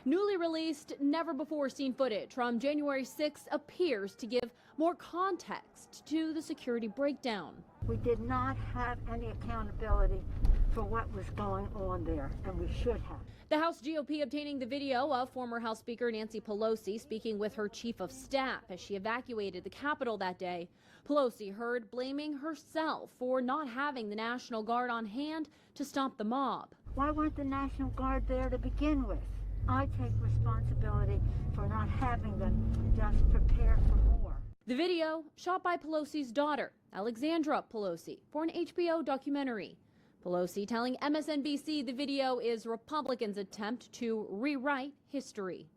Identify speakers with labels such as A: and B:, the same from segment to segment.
A: Newly released, never-before-seen footage from January 6th appears to give more context to the security breakdown.
B: We did not have any accountability for what was going on there, and we should have.
A: The House GOP obtaining the video of former House Speaker Nancy Pelosi speaking with her chief of staff as she evacuated the Capitol that day. Pelosi heard blaming herself for not having the National Guard on hand to stop the mob.
B: Why weren't the National Guard there to begin with? I take responsibility for not having them. Just prepare for more.
A: The video shot by Pelosi's daughter, Alexandra Pelosi, for an HBO documentary. Pelosi telling MSNBC the video is Republicans' attempt to rewrite history.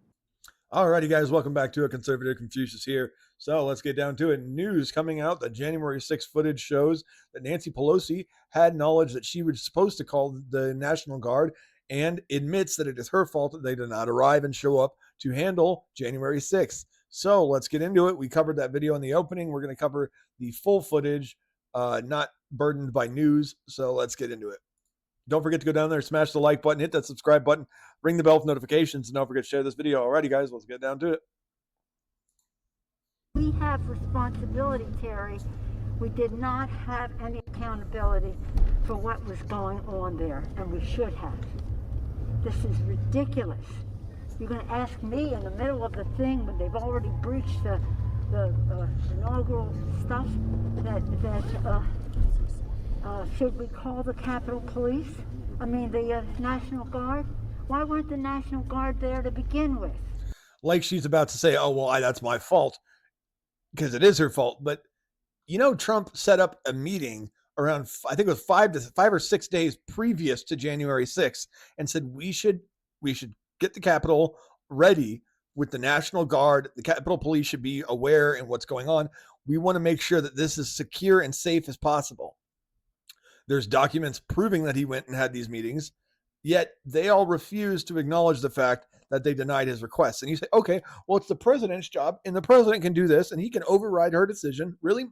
C: All righty, guys, welcome back to A Conservative Confucius here. So let's get down to it. News coming out that January 6th footage shows that Nancy Pelosi had knowledge that she was supposed to call the National Guard and admits that it is her fault that they did not arrive and show up to handle January 6th. So let's get into it. We covered that video in the opening. We're going to cover the full footage, not burdened by news. So let's get into it. Don't forget to go down there, smash the like button, hit that subscribe button, ring the bell for notifications, and don't forget to share this video. Alrighty, guys, let's get down to it.
B: We have responsibility, Terry. We did not have any accountability for what was going on there, and we should have. This is ridiculous. You're going to ask me in the middle of the thing when they've already breached the inaugural stuff should we call the Capitol Police? I mean, the National Guard? Why weren't the National Guard there to begin with?
C: Like she's about to say, oh, well, that's my fault, because it is her fault. But, you know, Trump set up a meeting around, I think it was 5 or 6 days previous to January 6th and said we should get the Capitol ready with the National Guard. The Capitol Police should be aware in what's going on. We want to make sure that this is secure and safe as possible. There's documents proving that he went and had these meetings, yet they all refuse to acknowledge the fact that they denied his requests. And you say, okay, well, it's the president's job, and the president can do this, and he can override her decision. Really?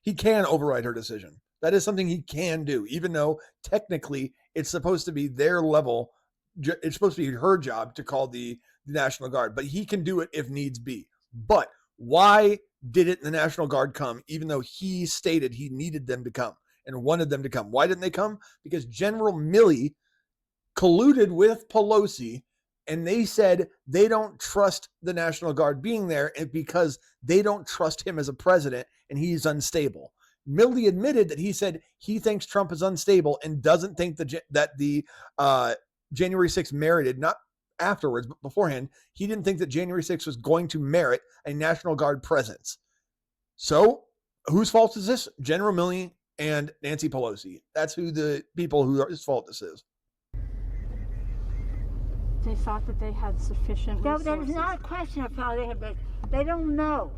C: He can override her decision. That is something he can do, even though technically it's supposed to be their level. It's supposed to be her job to call the National Guard, but he can do it if needs be. But why didn't the National Guard come, even though he stated he needed them to come and wanted them to come? Why didn't they come? Because General Milley colluded with Pelosi, and they said they don't trust the National Guard being there because they don't trust him as a president, and he's unstable. Milley admitted that he said he thinks Trump is unstable and doesn't think that the January 6th merited, not afterwards, but beforehand, he didn't think that January 6th was going to merit a National Guard presence. So whose fault is this? General Milley and Nancy Pelosi. That's who the people whose fault this is.
D: They thought that they had sufficient resources.
B: No, there's not a question of how they have. They don't know.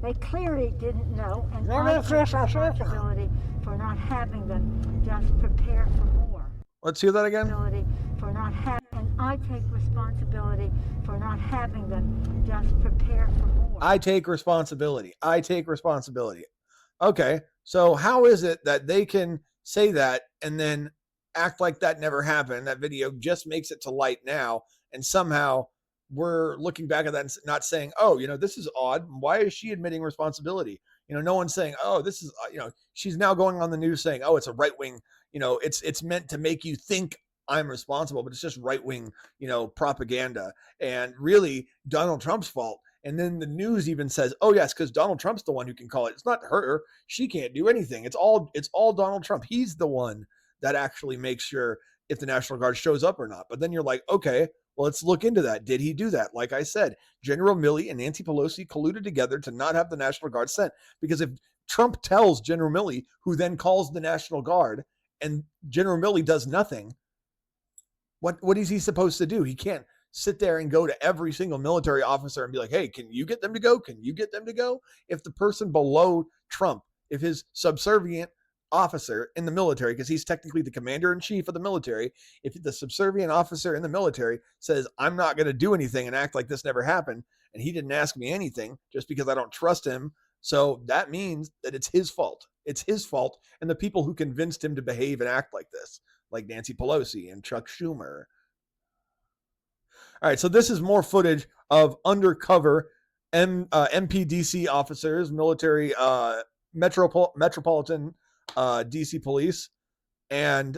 B: They clearly didn't know, and I take responsibility for not having them. Just prepare for more.
C: Let's hear that again.
B: For not having, and I take responsibility for not having them. Just prepare for more.
C: I take responsibility. I take responsibility. Okay, so how is it that they can say that and then act like that never happened? That video just makes it to light now, and somehow we're looking back at that and not saying, oh, this is odd. Why is she admitting responsibility? No one's saying, oh, this is, she's now going on the news saying, oh, it's a right wing, it's meant to make you think I'm responsible, but it's just right wing, propaganda, and really Donald Trump's fault. And then the news even says, oh, yes, because Donald Trump's the one who can call it. It's not her. She can't do anything. It's all Donald Trump. He's the one that actually makes sure if the National Guard shows up or not. But then you're like, okay, well, let's look into that. Did he do that? Like I said, General Milley and Nancy Pelosi colluded together to not have the National Guard sent. Because if Trump tells General Milley, who then calls the National Guard, and General Milley does nothing, what is he supposed to do? He can't sit there and go to every single military officer and be like, hey, can you get them to go? Can you get them to go? If the person below Trump, if his subservient officer in the military, because he's technically the commander-in-chief of the military, if the subservient officer in the military says, I'm not going to do anything and act like this never happened, and he didn't ask me anything just because I don't trust him, so that means that it's his fault. It's his fault, and the people who convinced him to behave and act like this, like Nancy Pelosi and Chuck Schumer. All right, so this is more footage of undercover MPDC officers, military metropolitan DC police. And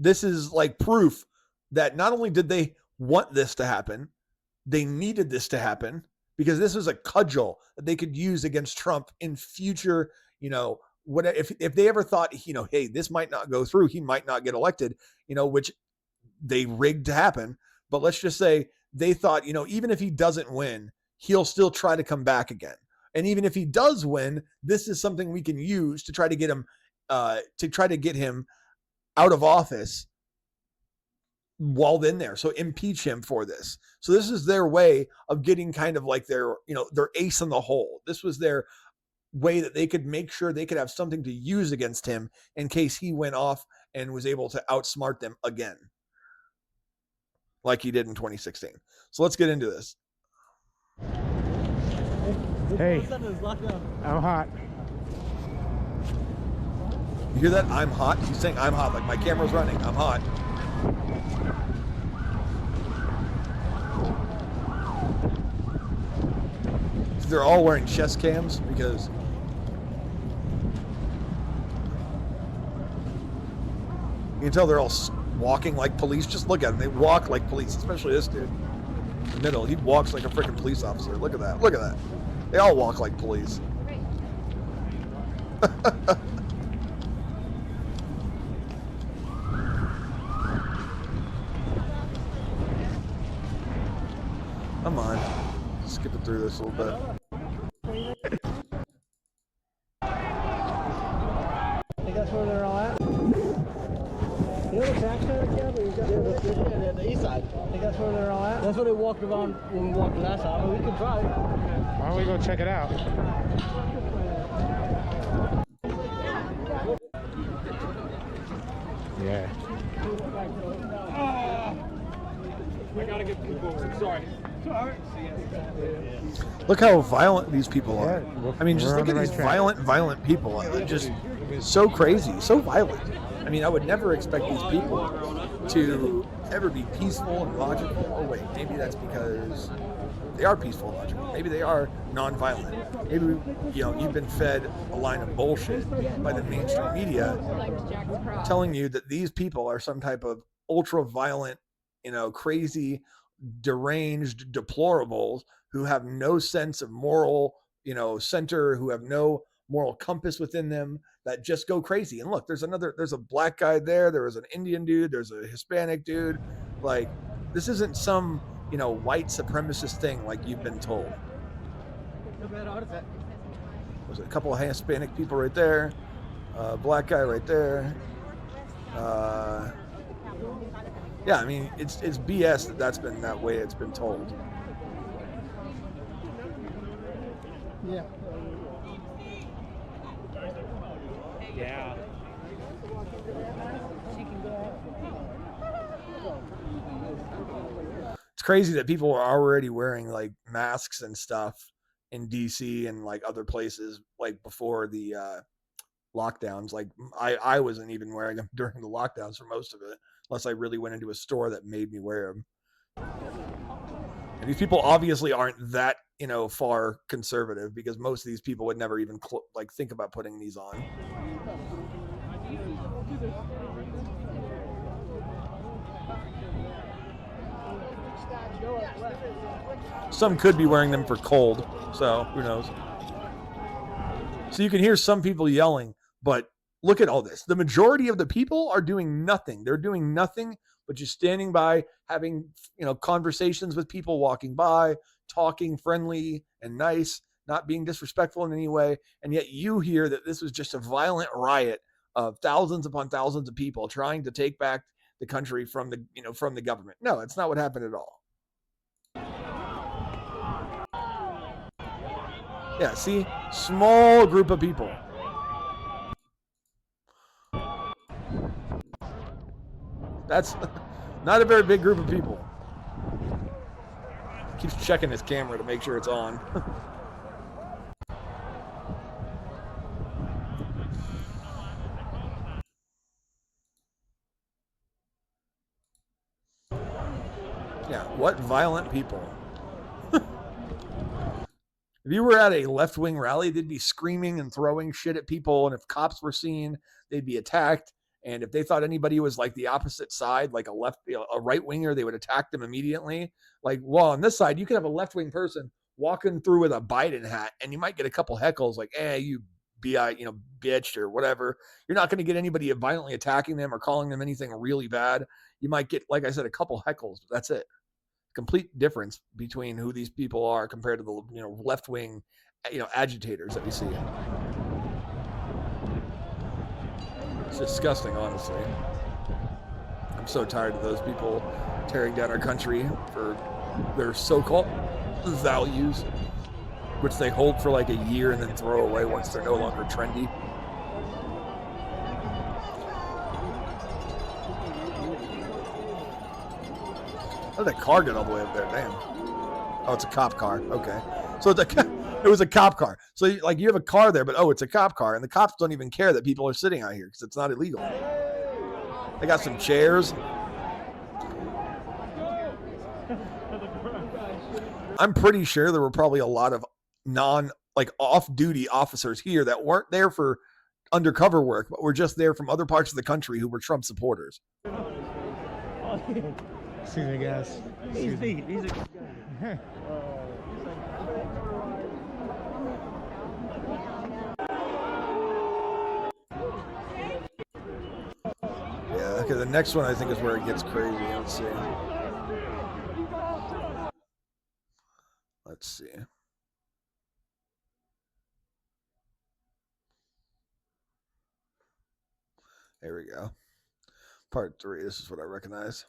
C: this is like proof that not only did they want this to happen, they needed this to happen, because this was a cudgel that they could use against Trump in future, what if they ever thought, hey, this might not go through, he might not get elected, which they rigged to happen. But let's just say they thought, even if he doesn't win, he'll still try to come back again. And even if he does win, this is something we can use to try to get him out of office while in there. So impeach him for this. So this is their way of getting kind of like their ace in the hole. This was their way that they could make sure they could have something to use against him in case he went off and was able to outsmart them again, like he did in 2016. So let's get into this.
E: Hey, I'm hot.
C: You hear that? I'm hot. He's saying I'm hot. Like my camera's running. I'm hot. They're all wearing chest cams because you can tell they're all walking like police. Just look at them. They walk like police, especially this dude in the middle. He walks like a freaking police officer. Look at that. Look at that. They all walk like police. Come on. Skip it through this a little bit.
E: I think that's where they're all at. You know the track center, Kev? Yeah, the east side. I think that's where they're all at. That's where they walked around when we walked last time. I mean, we could drive. Why don't we go check it out? Yeah.
F: I gotta get people. Sorry.
C: Look how violent these people are. I mean, just look at these violent people. Just so crazy, so violent. I mean, I would never expect these people to ever be peaceful and logical. Oh wait, maybe that's because they are peaceful and logical. Maybe they are non-violent. Maybe you've been fed a line of bullshit by the mainstream media telling you that these people are some type of ultra-violent, crazy, deranged deplorables who have no sense of moral, center, who have no moral compass within them, that just go crazy. And look, there's a black guy there. There was an Indian dude. There's a Hispanic dude. Like, this isn't some, white supremacist thing like you've been told. There's a couple of Hispanic people right there. Black guy right there. Yeah, I mean, it's BS that's been that way it's been told.
E: Yeah.
F: Yeah.
C: It's crazy that people are already wearing like masks and stuff in DC and like other places like before the lockdowns. Like I wasn't even wearing them during the lockdowns for most of it, unless I really went into a store that made me wear them. And these people obviously aren't that, far conservative, because most of these people would never even think about putting these on. Some could be wearing them for cold, so who knows. So you can hear some people yelling, but look at all this. The majority of the people are doing nothing. They're doing nothing but just standing by, having, conversations with people walking by, talking friendly and nice, not being disrespectful in any way. And yet you hear that this was just a violent riot of thousands upon thousands of people trying to take back the country from the government. No, that's not what happened at all. Yeah, see? Small group of people. That's not a very big group of people. Keeps checking his camera to make sure it's on. Yeah, what violent people. If you were at a left-wing rally, they'd be screaming and throwing shit at people, and if cops were seen, they'd be attacked. And if they thought anybody was like the opposite side, like a right-winger, they would attack them immediately. Like, well, on this side, you could have a left-wing person walking through with a Biden hat, and you might get a couple heckles like, "Hey, you bitch," or whatever. You're not going to get anybody violently attacking them or calling them anything really bad. You might get, like I said, a couple heckles, but that's it. Complete difference between who these people are compared to the left-wing agitators that we see. It's disgusting, honestly. I'm so tired of those people tearing down our country for their so-called values, which they hold for like a year and then throw away once they're no longer trendy. How did that car get all the way up there? Damn. Oh, it's a cop car. Okay. So it was a cop car. So you have a car there, but it's a cop car. And the cops don't even care that people are sitting out here because it's not illegal. They got some chairs. I'm pretty sure there were probably a lot of off-duty officers here that weren't there for undercover work, but were just there from other parts of the country who were Trump supporters.
E: Excuse me, guys. He's a good guy.
C: Yeah, okay, the next one I think is where it gets crazy. Let's see. There we go. Part 3. This is what I recognize.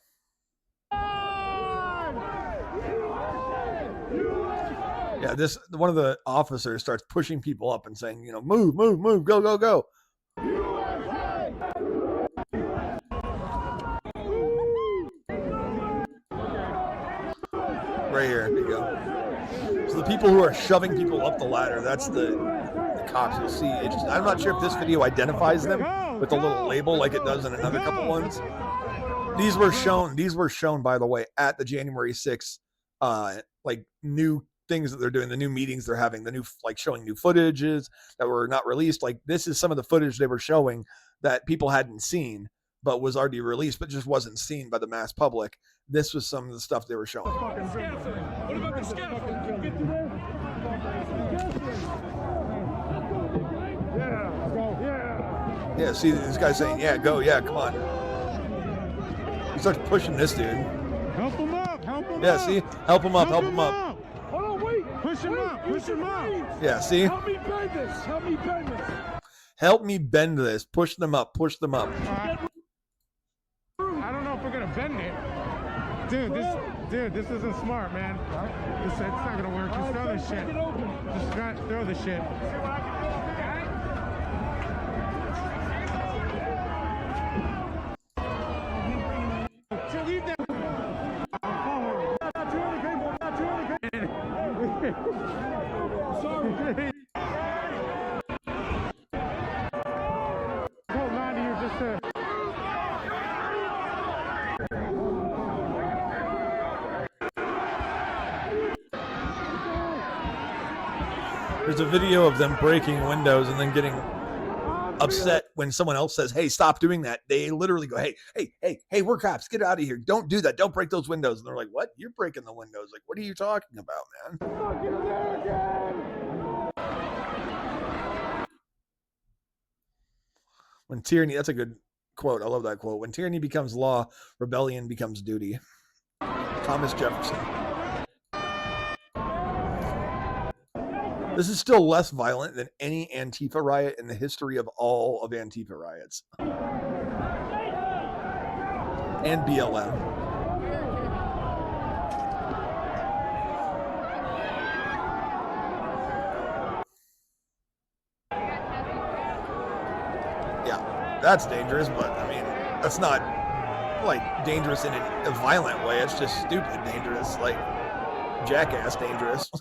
C: Yeah, one of the officers starts pushing people up and saying, move, move, move, go, go, go. Right here, there you go. So the people who are shoving people up the ladder, that's the cops. You'll see. I'm not sure if this video identifies them with a little label like it does in another couple ones. These were shown, by the way, at the January 6th, new things that they're doing, the new meetings they're having, the new, showing new footages that were not released. This is some of the footage they were showing that people hadn't seen, but was already released, but just wasn't seen by the mass public. This was some of the stuff they were showing.
F: What about the scaffold? Get through there. Yeah, go. Yeah.
C: Yeah, see this guy saying, yeah, go, yeah, come on. He starts pushing this dude.
F: Help him up, help him up.
C: Yeah, see? Help him up, help him up.
F: Hold on, wait. Push him up, push him up.
C: Yeah, see?
F: Help me bend this, help me bend this.
C: Help me bend this. Push them up, push them up.
F: I don't know if we're gonna bend it. Dude, this isn't smart, man. It's not gonna work. Just throw this shit. Just throw the shit. Sorry. Hold on to you just to...
C: There's a video of them breaking windows and then getting upset when someone else says, hey, stop doing that. They literally go, hey, we're cops. Get out of here. Don't do that. Don't break those windows. And they're like, what? You're breaking the windows. Like, what are you talking about, man? When tyranny, that's a good quote. I love that quote. When tyranny becomes law, rebellion becomes duty. Thomas Jefferson. This is still less violent than any Antifa riot in the history of all of Antifa riots. And BLM. Yeah, that's dangerous, but I mean, that's not dangerous in a violent way. It's just stupid dangerous, jackass dangerous.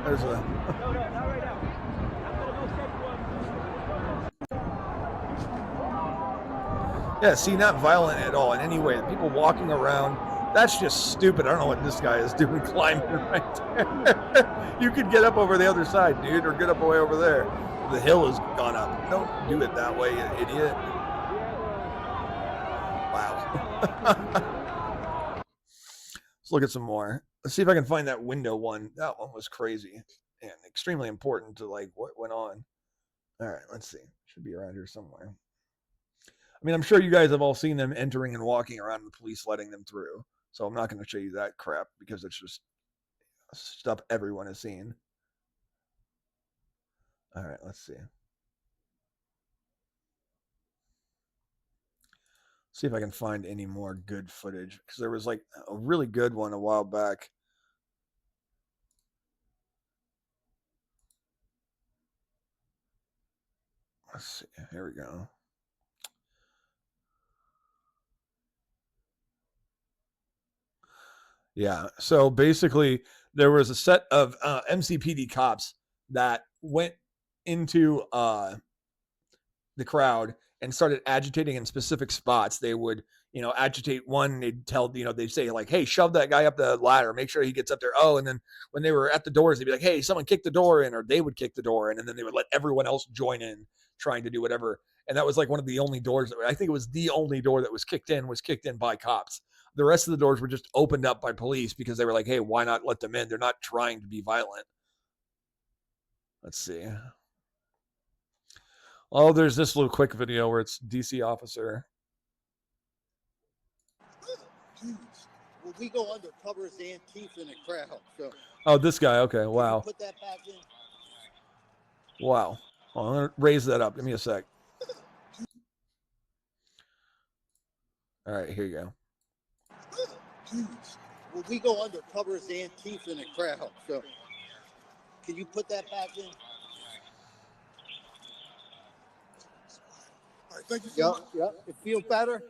C: There's a. Yeah, see, not violent at all in any way. People walking around, that's just stupid. I don't know what this guy is doing climbing right there. You could get up over the other side, dude, or get up way over there. The hill has gone up. Don't do it that way, you idiot. Wow. Let's look at some more. Let's see if I can find that window one. That one was crazy and extremely important to like what went on. All right, let's see. Should be around here somewhere. I mean, I'm sure you guys have all seen them entering and walking around, the police letting them through. So I'm not going to show you that crap because it's just stuff everyone has seen. All right, let's see. See if I can find any more good footage because there was like a really good one a while back. Let's see. Here we go. Yeah. So basically, there was a set of MCPD cops that went into the crowd and started agitating in specific spots. They would, agitate one. They'd tell, they'd say like, "Hey, shove that guy up the ladder. Make sure he gets up there." Oh, and then when they were at the doors, they'd be like, "Hey, someone kick the door in," or they would kick the door in, and then they would let everyone else join in trying to do whatever. And that was like one of the only doors. I think it was the only door that was kicked in by cops. The rest of the doors were just opened up by police because they were like, "Hey, why not let them in? They're not trying to be violent." Let's see. Oh, there's this little quick video where it's DC officer.
G: Well, we go undercover as Antifa in a crowd. So.
C: Oh, this guy. Okay, wow.
G: Put that back in.
C: Wow. Well, I'm going to raise that up. Give me a sec. All right, here you go.
G: Well, we go undercover as Antifa in a crowd. So, can you put that back in? All right, thank you so much. Yep. It feels better.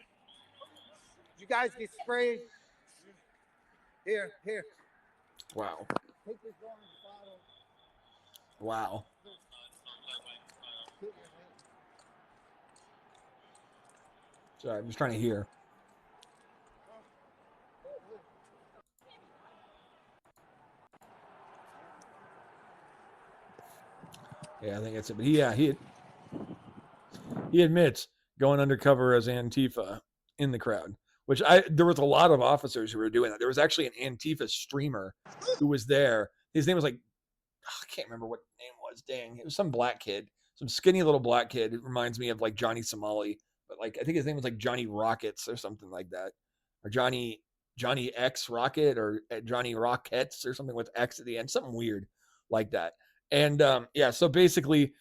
G: You guys get sprayed. Here.
C: Wow.
G: Take this orange bottle.
C: Wow. Sorry, I'm just trying to hear. Yeah, I think that's it. But he admits going undercover as Antifa in the crowd, which there was a lot of officers who were doing that. There was actually an Antifa streamer who was there. His name was like, I can't remember what the name was. Dang, it was some black kid, some skinny little black kid. It reminds me of like Johnny Somali, but like I think his name was like Johnny Rockets or something like that, or Johnny X Rocket or Johnny Rockets or something with X at the end, something weird like that. And so basically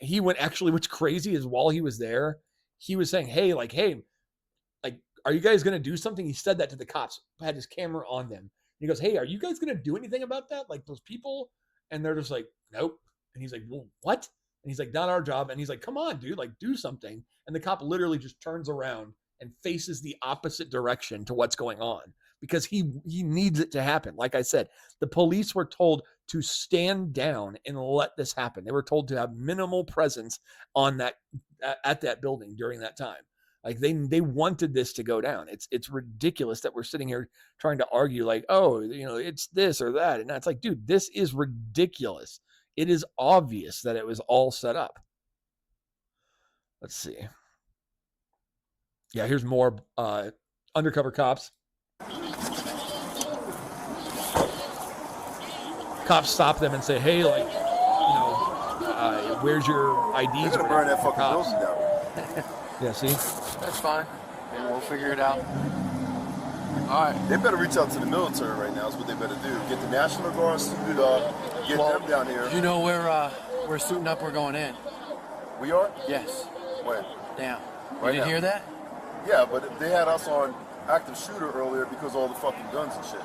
C: he went, actually, what's crazy is while he was there, he was saying, hey, are you guys going to do something? He said that to the cops, had his camera on them. He goes, hey, are you guys going to do anything about that? Like those people? And they're just like, nope. And he's like, well, what? And he's like, not our job. And he's like, come on, dude, like do something. And the cop literally just turns around and faces the opposite direction to what's going on because he needs it to happen. Like I said, the police were told to stand down and let this happen. They were told to have minimal presence on that at that building during that time. Like they wanted this to go down. It's ridiculous that we're sitting here trying to argue like, oh, it's this or that. And that's like, dude, this is ridiculous. It is obvious that it was all set up. Let's see. Yeah, here's more undercover cops. Cops stop them and say, hey, where's your IDs?
H: They're gonna burn that fucking building down.
C: Yeah, see?
I: That's fine. And we'll figure it out. All right.
H: They better reach out to the military right now is what they better do. Get the National Guard suited up, get them down here.
I: You know we're suiting up, we're going in.
H: We are?
I: Yes.
H: When?
I: Damn.
H: Right
I: You didn't hear that?
H: Yeah, but they had us on active shooter earlier because of all the fucking guns and shit.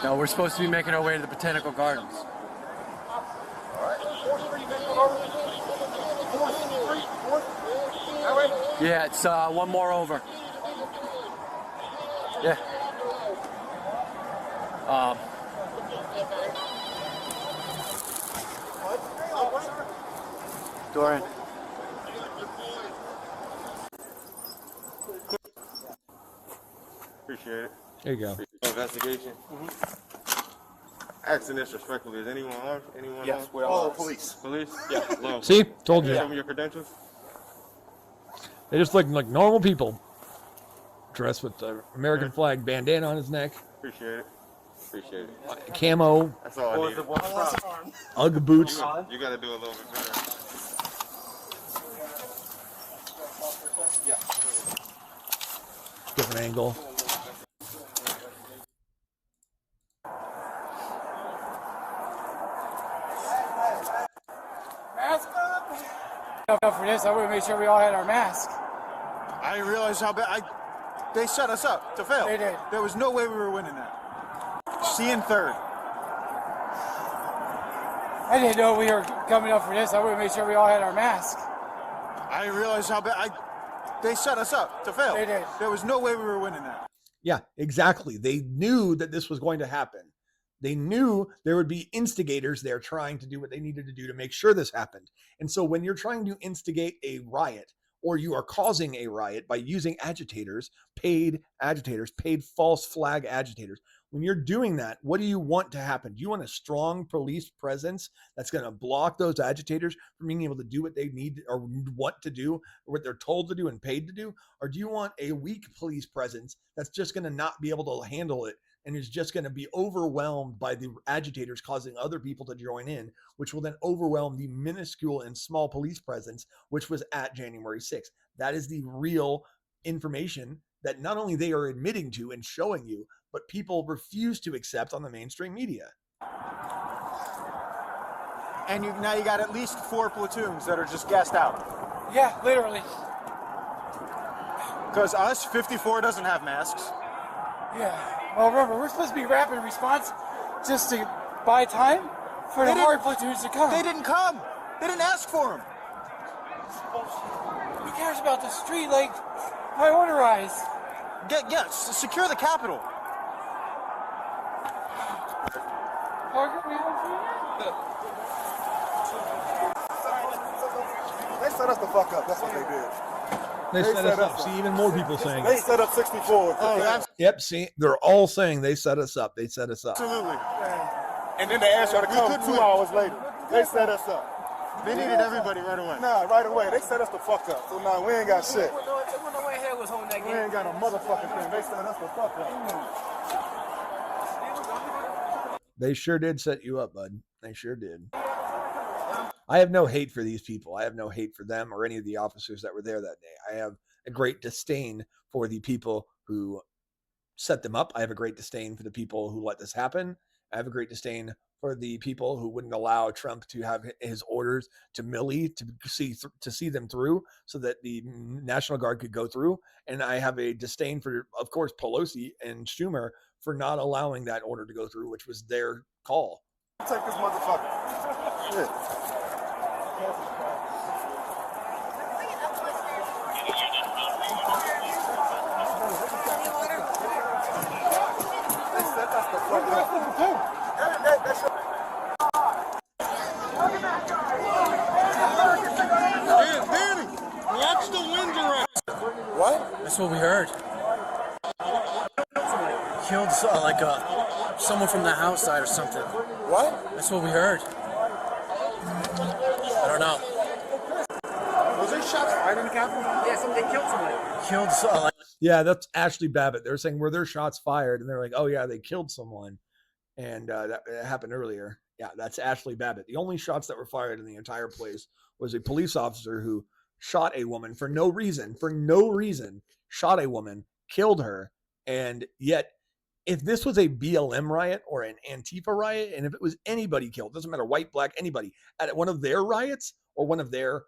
I: No, we're supposed to be making our way to the Botanical Gardens. Yeah, it's one more over. Yeah. Dorian.
F: Appreciate it.
C: There you go.
F: Investigation. Asking this respectfully. Is anyone armed? Anyone
I: Yes,
F: armed?
I: we are.
F: Police. Police? Yeah. Law
C: See, told you.
F: Show me your credentials.
C: They just look like normal people, dressed with the American flag bandana on his neck,
F: Appreciate it. Appreciate it.
C: camo,
F: That's all I need.
C: Ugg boots.
F: You got to do a little bit better.
C: Different angle.
J: Mask up! For this, I would have made sure we all had our mask.
K: I didn't realize how bad. They set us up to fail.
J: They did.
K: There was no way we were winning that. C in third.
J: I didn't know we were coming up for this. I would have made sure we all had our mask.
K: I didn't realize how bad. They set us up to fail.
J: They did.
K: There was no way we were winning that.
C: Yeah, exactly. They knew that this was going to happen. They knew there would be instigators there trying to do what they needed to do to make sure this happened. And so when you're trying to instigate a riot, or you are causing a riot by using agitators, paid false flag agitators, when you're doing that, what do you want to happen? Do you want a strong police presence that's going to block those agitators from being able to do what they need or want to do, or what they're told to do and paid to do? Or do you want a weak police presence that's just going to not be able to handle it and is just going to be overwhelmed by the agitators causing other people to join in, which will then overwhelm the minuscule and small police presence, which was at January 6th. That is the real information that not only they are admitting to and showing you, but people refuse to accept on the mainstream media.
K: And now you got at least 4 platoons that are just gassed out.
J: Yeah, literally.
K: Because us, 54, doesn't have masks.
J: Yeah. Well, remember, we're supposed to be rapid response just to buy time for the hard platoons to come.
K: They didn't come. They didn't ask for them.
J: Who cares about the street? Like, prioritize.
K: Secure the Capitol.
L: They set us the fuck up. That's what they did.
C: They set us up. See, even more people saying
L: they set up 64.
K: Oh,
C: yep, see, they're all saying they set us up. They set us up.
K: Absolutely.
L: And then they asked y'all to come 2 hours later. They set us up.
F: They needed everybody right away.
L: Nah, right away. They set us the fuck up. So now we ain't got shit.
J: Was holding that
L: We ain't got a motherfucking thing. They set us the fuck up.
C: They sure did set you up, bud. They sure did. I have no hate for these people. I have no hate for them or any of the officers that were there that day. I have a great disdain for the people who set them up. I have a great disdain for the people who let this happen. I have a great disdain for the people who wouldn't allow Trump to have his orders to Milley to see them through so that the National Guard could go through. And I have a disdain for, of course, Pelosi and Schumer for not allowing that order to go through, which was their call.
L: Take this motherfucker. Shit. They set us the fuck up.
F: Danny, watch the wind direction.
L: What?
E: That's what we heard. Killed someone from the house side or something.
L: What?
E: That's what we heard. I don't know.
L: Was there shots fired in the Capitol?
J: Yeah, somebody killed somebody.
C: Yeah, that's Ashley Babbitt. They're saying, were there shots fired? And they're like, oh, yeah, they killed someone. And that happened earlier. Yeah, that's Ashley Babbitt. The only shots that were fired in the entire place was a police officer who shot a woman for no reason, shot a woman, killed her. And yet, if this was a BLM riot or an Antifa riot, and if it was anybody killed, doesn't matter, white, black, anybody, at one of their riots or one of their,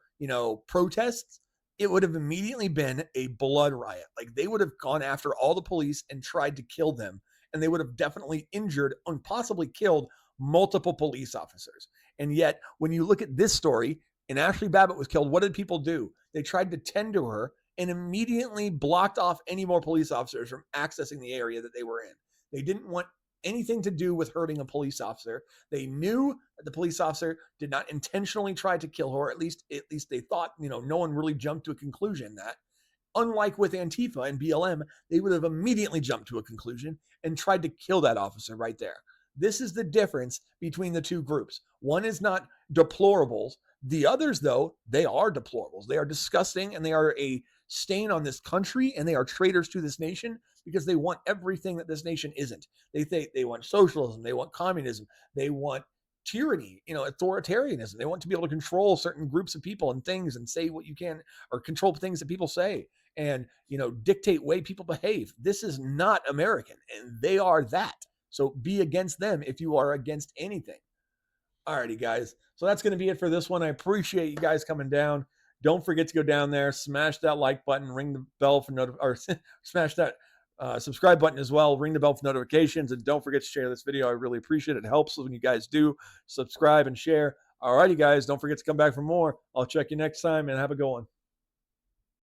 C: protests, it would have immediately been a blood riot. Like, they would have gone after all the police and tried to kill them. And they would have definitely injured and possibly killed multiple police officers. And yet, when you look at this story, and Ashley Babbitt was killed, what did people do? They tried to tend to her and immediately blocked off any more police officers from accessing the area that they were in. They didn't want anything to do with hurting a police officer. They knew that the police officer did not intentionally try to kill her. At least they thought, no one really jumped to a conclusion that. Unlike with Antifa and BLM, they would have immediately jumped to a conclusion and tried to kill that officer right there. This is the difference between the two groups. One is not deplorables. The others, though, they are deplorables. They are disgusting, and they are a stain on this country, and they are traitors to this nation because they want everything that this nation isn't. They want socialism. They want communism. They want tyranny, authoritarianism. They want to be able to control certain groups of people and things and say what you can, or control things that people say, and, dictate way people behave. This is not American, and they are that. So be against them if you are against anything. Alrighty, guys. So that's going to be it for this one. I appreciate you guys coming down. Don't forget to go down there, smash that like button, ring the bell for smash that subscribe button as well, ring the bell for notifications, and don't forget to share this video. I really appreciate it. It helps when you guys do subscribe and share. Alrighty, guys. Don't forget to come back for more. I'll check you next time, and have a good one.